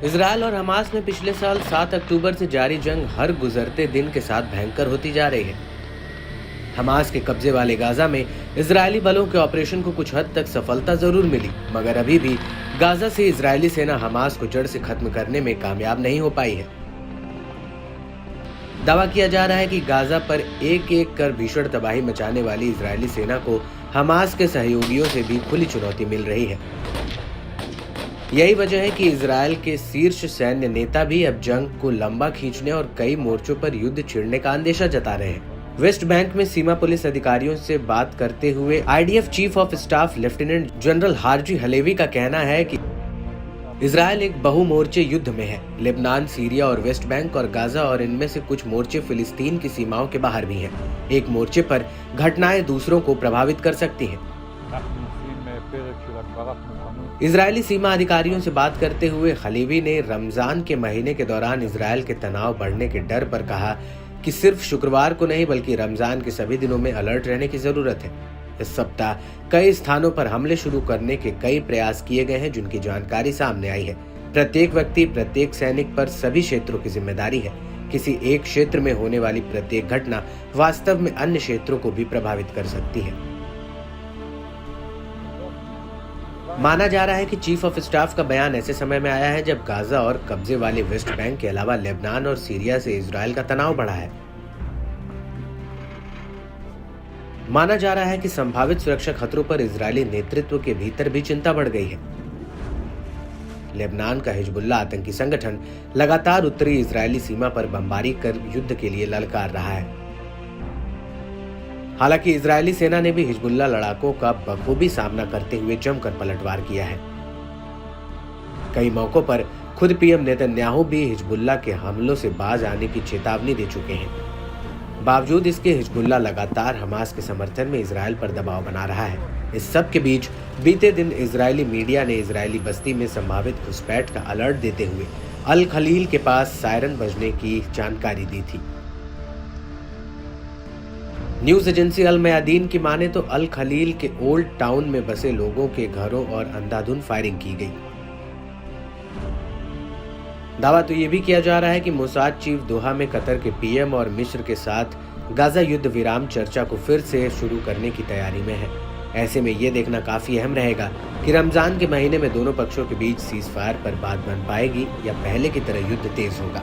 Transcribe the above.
Israel और Hamas में पिछले साल 7 अक्टूबर से जारी जंग हर गुजरते दिन के साथ भयंकर होती जा रही है। हमास के कब्जे वाले गाजा में इजरायली बलों के ऑपरेशन को कुछ हद तक सफलता जरूर मिली, मगर अभी भी गाजा से इजरायली सेना हमास को जड़ से खत्म करने में कामयाब नहीं हो पाई है। दावा किया जा रहा है कि गाजा पर एक एक कर भीषण तबाही मचाने वाली इजरायली सेना को हमास के सहयोगियों से भी खुली चुनौती मिल रही है। यही वजह है कि इजरायल के शीर्ष सैन्य नेता भी अब जंग को लंबा खींचने और कई मोर्चों पर युद्ध छिड़ने का अंदेशा जता रहे हैं। वेस्ट बैंक में सीमा पुलिस अधिकारियों से बात करते हुए IDF chief of staff lieutenant general Herzi Halevi का कहना है कि इजरायल एक बहुमोर्चे युद्ध में है। लेबनान, सीरिया और वेस्ट बैंक और गाजा और इनमें से कुछ मोर्चे फिलिस्तीन की सीमाओं के बाहर भी हैं। एक मोर्चे पर घटनाएं दूसरों को प्रभावित कर सकती हैं। इजरायली सीमा अधिकारियों से बात करते हुए खलीवी ने रमजान के महीने के दौरान इजरायल के तनाव बढ़ने के डर पर कहा कि सिर्फ शुक्रवार को नहीं बल्कि रमजान के सभी दिनों में अलर्ट रहने की जरूरत है। इस सप्ताह कई स्थानों पर हमले शुरू करने के कई प्रयास किए गए हैं, जिनकी जानकारी सामने आई है। प्रत्येक व्यक्ति, प्रत्येक सैनिक पर सभी क्षेत्रों की जिम्मेदारी है। किसी एक क्षेत्र में होने वाली प्रत्येक घटना वास्तव में अन्य क्षेत्रों को भी प्रभावित कर सकती है। माना जा रहा है कि चीफ ऑफ स्टाफ का बयान ऐसे समय में आया है जब गाजा और कब्जे वाले वेस्ट बैंक के अलावा लेबनान और सीरिया से इजरायल का तनाव बढ़ा है। माना जा रहा है कि संभावित सुरक्षा खतरों पर इजरायली नेतृत्व के भीतर भी चिंता बढ़ गई है। लेबनान का हिजबुल्ला आतंकी संगठन लगातार उत्तरी इजरायली सीमा पर बमबारी कर युद्ध के लिए ललकार रहा है। हालांकि इजरायली सेना ने भी हिजबुल्ला लड़ाकों का बखूबी सामना करते हुए जमकर पलटवार किया है। कई मौकों पर खुद पीएम नेतन्याहू भी हिजबुल्ला के हमलों से बाज आने की चेतावनी दे चुके हैं। बावजूद इसके हिजबुल्ला लगातार हमास के समर्थन में इजरायल पर दबाव बना रहा है। इस सब के बीच बीते दिन इजरायली मीडिया ने इजरायली बस्ती में संभावित घुसपैठ का अलर्ट देते हुए अल खलील के पास सायरन बजने की जानकारी दी थी। न्यूज एजेंसी अल मयादीन की माने तो अल खलील के ओल्ड टाउन में बसे लोगों के घरों और अंधाधुंध फायरिंग की गई। दावा तो ये भी किया जा रहा है कि मोसाद चीफ दोहा में कतर के पीएम और मिस्र के साथ गाजा युद्ध विराम चर्चा को फिर से शुरू करने की तैयारी में है। ऐसे में ये देखना काफी अहम रहेगा कि रमजान के महीने में दोनों पक्षों के बीच सीज फायर पर बात बन पाएगी या पहले की तरह युद्ध तेज होगा।